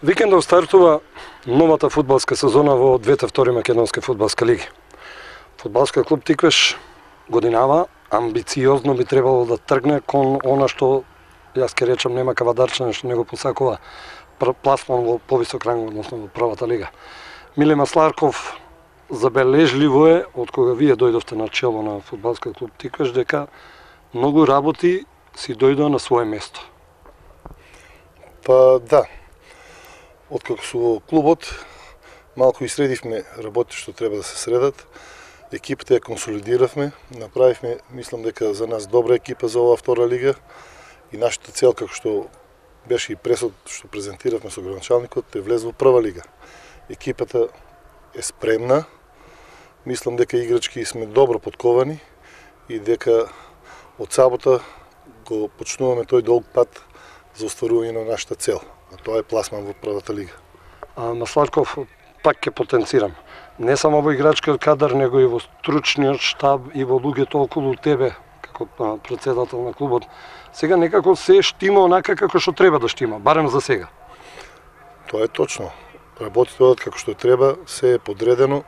Викендов стартува новата фудбалска сезона во двете втори македонски фудбалска лиги. Фудбалска клуб Тиквеш годинава амбициозно би требало да тргне кон она што јас ке речам нема кавадарчане што не го посакува пласман во повисок ранг, односно во првата лига. Миле Масларков забележливо е од кога вие дојдовте на чело на фудбалска клуб Тиквеш дека многу работи си дојдоа на свое место. Па да. Откако су во клубот, малку и средивме работи што треба да се средат. Екипата ја консолидиравме, направивме, мислам дека за нас добра екипа за оваа втора лига и нашата цел, како што беше и пресод што презентиравме со градоначалникот, е влез во прва лига. Екипата е спремна, мислам дека играчки сме добро подковани и дека од сабота го почнуваме тој долг пат за остварување на нашата цел. А тоа е пласман во првата лига. Масларков, пак ќе потенцирам. Не само во играчкиот кадар, него и во стручниот штаб и во луѓето околу тебе, како претседател на клубот. Сега некако се штима онака како што треба да штима, барем за сега. Тоа е точно. Работите одат како што треба, се е подредено,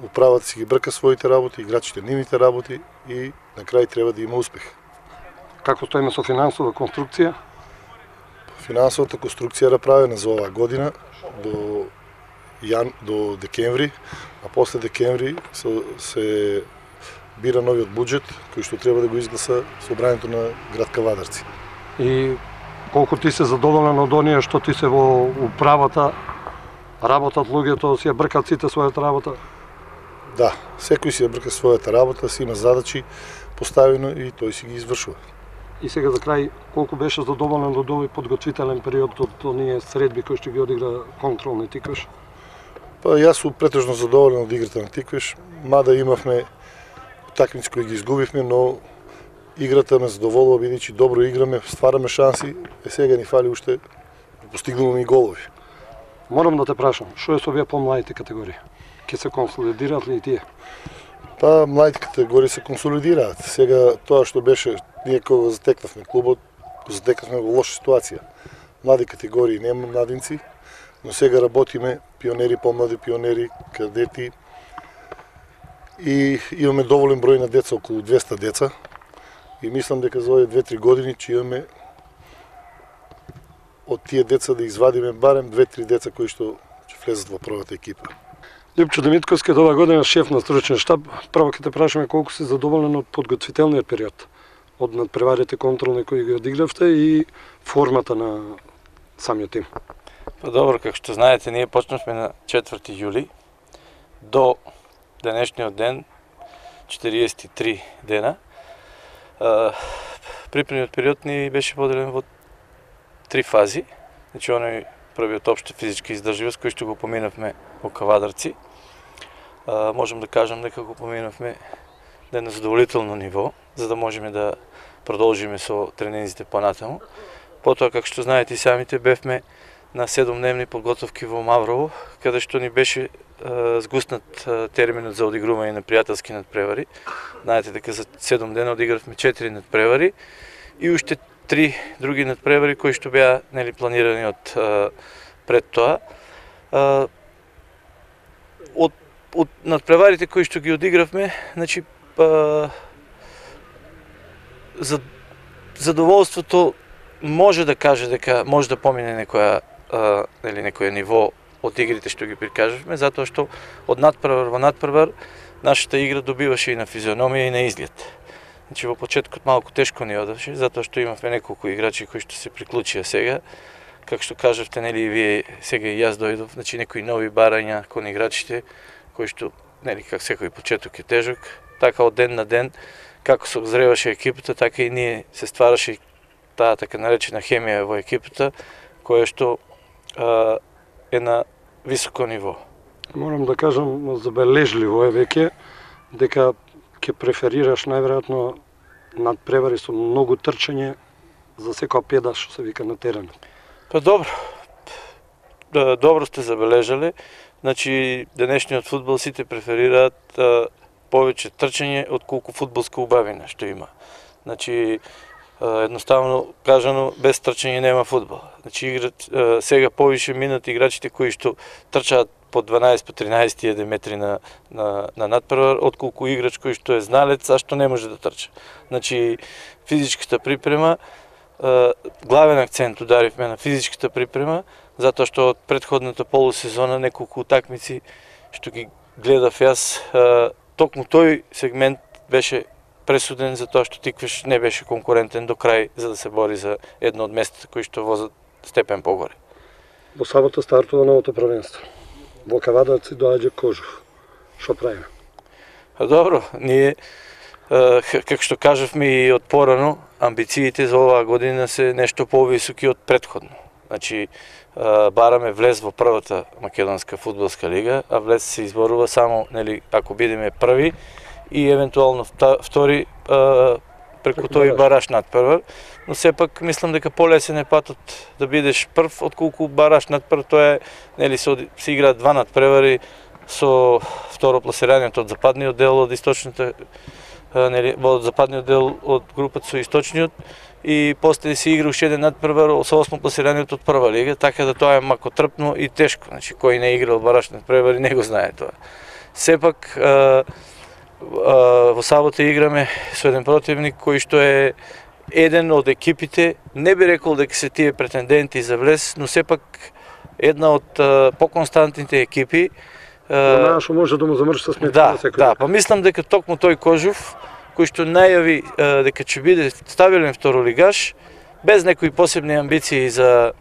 управата си ги брка своите работи, играчите нивните работи и на крај треба да има успех. Како стоиме со финансова конструкција? Финансовата конструкција е направена за оваа година до декември, а после декември се бира новиот буџет кој што треба да го изгласа собранието на град Кавадарци. И колку ти се задоволен од оние што ти се во управата, работат луѓето, си ја бркат сите својата работа? Да, секој си ја брка својата работа, си има задачи поставено и тој си ги извршува. И сега за крај, колку беше задоволен од овој подготвителен период од оние средби кои што ги одигра контрол на Тиквеш? Па јас сум претежно задоволен од играта на Тиквеш, мада имавме такмици кои ги изгубивме, но играта ме задоволува бидејќи добро играме, ствараме шанси, сега ни фали уште постигнуваме и голови. Морам да те прашам, што е со овие помладите категории? Ке се консолидираат ли и тие? Па младите категории се консолидираат. Сега тоа што беше, ние кога го затекнавме клубот, го затекнавме во лоша ситуација. Млади категории нема младинци, но сега работиме пионери, помлади пионери, кадети и имаме доволен број на деца, околу 200 деца. И мислам дека за овие 2-3 години ќе имаме од тие деца да извадиме барем 2-3 деца кои што ќе влезат во првата екипа. Лјупчо Демитковски оваа година шеф на стручен штаб. Прво ќе те прашаме колку си задоволен од подготвителниот период, од надпреварите контролни кои ги одигравте и формата на самиот тим. Па добро, како што знаете, ние почнавме на 4 јули до денешниот ден, 43 дена. Припремниот период ни беше поделен во 3 фази. Значи, оној првиот општа физичка издржливост кој што го поминавме во Кавадарци. Можем да кажем дека го поминавме на едно задоволително ниво, за да можеме да продолжиме со тренинзите понатаму. Потоа, како што знаете и самите, бевме на 7-дневни подготовки во Маврово, каде што ни беше сгуснат терминот за одигрување на пријателски надпревари. Знаете дека за 7 дена одигравме 4 надпревари и уште 3 други надпревари кои што беа планирани од пред тоа. Од надпреварите кои што ги одигравме, значи задоволството може да каже дека може да помине некоја ниво од игрите што ги прикажавме, затоа што од надпревар во надпревар нашата игра добиваше и на физиономија и на изглед. Значи во почеткот малку тешко ни одеше, затоа што имавме неколку играчи кои што се приклучија сега. Како што кажавте, и вие, сега и јас дојдов, значи некои нови барања кон играчите, кои што, како секој почеток е тежок, така од ден на ден, како се озреваше екипата, така и ние се ствараше таа така наречена хемија во екипата, која што е на високо ниво. Морам да кажам, забележливо е веќе дека ќе преферираш најверојатно надпревари со многу трчање за секоја педа што се вика на теренот. Па добро. Добро сте забележале. Значи, денешниот фудбал сите преферираат повеќе трчање од колку фудбалска убавина што има. Значи, Едноставно кажано, без трчање нема фудбал. Значи играт сега повише минат играчите кои што трчаат по 12, по 13 метри на надпревар, отколку играч кој што е зналец, а што не може да трча. Значи физичката припрема, главен акцент ударивме на физичката припрема, затоа што од претходната полусезона неколку утакмици што ги гледав јас, токму тој сегмент беше пресуден за тоа што Тиквеш не беше конкурентен до крај за да се бори за едно од местата кои што возат степен погоре. Во сабота стартува новото првенство. Во Кавадарци доаѓа Кожув. Што правиме? Добро, ние како што кажавме и од порано, амбициите за оваа година се нешто повисоки од претходно. Значи бараме влез во првата македонска фудбалска лига, а влез се изборува само, нели, ако бидеме први и евентуално втори преку тој бараш надпрвар, но сепак мислам дека полесен е патот да бидеш прв отколку бараш надпрвар, тоа е, нели, се играат два надпревари со второпласираниот од западниот дел од источната, нели, од западниот дел од групата со источниот и после се игра уште еден надпревар со осмопласираниот од прва лига, така да тоа е мако трпно и тешко, значи кој не играл бараш надпревари не го знае тоа. Сепак во сабота играме со еден противник кој што е еден од екипите, не би рекол дека се тие претенденти за влез, но сепак една од поконстантните екипи. Што може да му замрши со сметка секој. Да, па мислам дека токму тој Кожув, кој што најави дека ќе биде стабилен второлигаш, без некои посебни амбиции за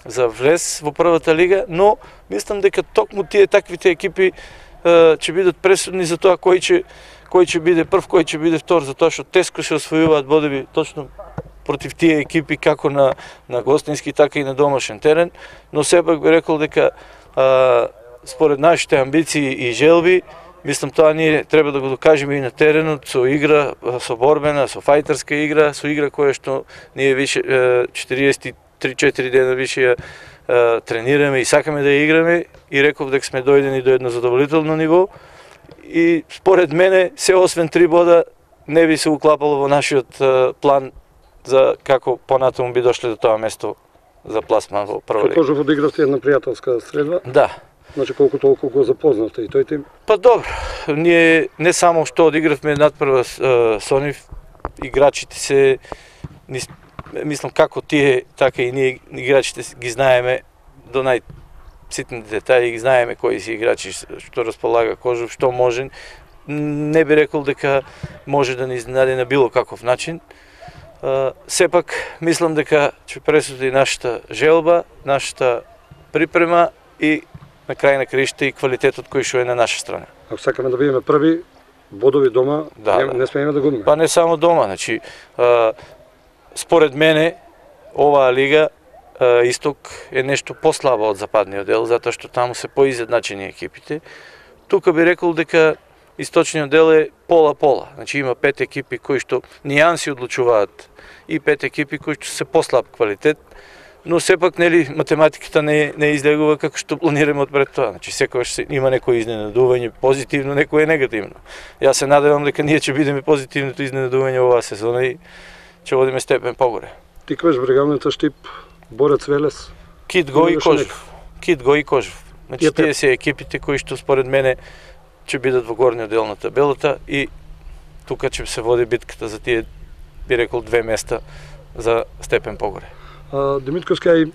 влез во првата лига, но мислам дека токму тие таквите екипи ќе бидат пресудни за тоа кој ќе биде прв, кој ќе биде втор, затоа што теско се освојуваат бодови точно против тие екипи како на гостински, така и на домашен терен, но сепак би рекол дека според нашите амбиции и желби, мислам тоа ние треба да го докажеме и на теренот со игра, со борбена, со фајтерска игра, со игра која што ние више 43-4 дена више ја тренираме и сакаме да ја играме и реков дека сме дојдени до едно задоволително ниво и според мене се освен 3 бода не би се уклапало во нашиот план за како понатаму би дошле до тоа место за пласман во прва лига. Кожув одигравте една пријателска средба? Да. Значи колку толку го запознавте и тој тим? Па добро, ние не само што одигравме надпрва со нив, играчите се, мислам како тие, така и ние играчите ги знаеме до најситните детали, ги знаеме кои си играчи, што располага Кожув, што може. Не би рекол дека може да ни изненади на било каков начин. Сепак, мислам дека ќе пресуди нашата желба, нашата припрема и на крај на краишта и квалитетот кој што е на наша страна. Ако сакаме да бидеме први, бодови дома, не смееме да губиме. Па не само дома, значи според мене оваа лига Исток е нешто послаба од западниот дел, затоа што таму се поизедначени екипите. Тука би рекол дека источниот дел е пола-пола. Значи има 5 екипи кои што нијанси одлучуваат и 5 екипи кои што се послаб квалитет, но сепак, нели, математиката не излегува како што планираме одпред тоа. Значи секогаш има некој изненадување позитивно, некој е негативно. Јас се надевам дека ние ќе бидеме позитивното изненадување оваа сезона и ќе водиме степен погоре. Тиквеш, Брегалница, Штип, Борец, Велес. Китго и Кожув. Китго и Кожув. Значи тие се екипите кои што според мене ќе бидат во горниот дел на табелата и тука ќе се води битката за тие, би рекол, 2 места за степен погоре. Димитковски,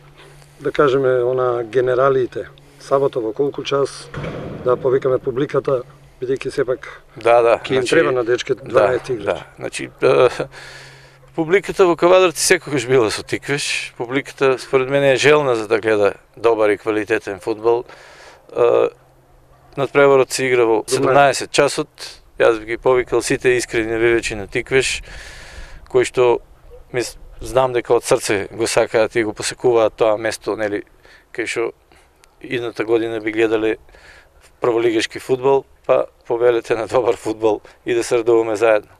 да кажеме, генералиите, сабота во колку час да повикаме публиката, бидејќи сепак ќе им треба на дечке 12 играчи. Да, значи публиката во Кавадарци секогаш била со Тиквеш. Публиката според мене е желна за да гледа добар и квалитетен фудбал. Надпреварот се игра во 17 часот. Јас би ги повикал сите искрени навивачи на Тиквеш, кои што знам дека од срце го сакаат и го посекуваат тоа место, нели, кај што идната година би гледале прволигашки фудбал, па повелете на добар фудбал и да се радуваме заедно.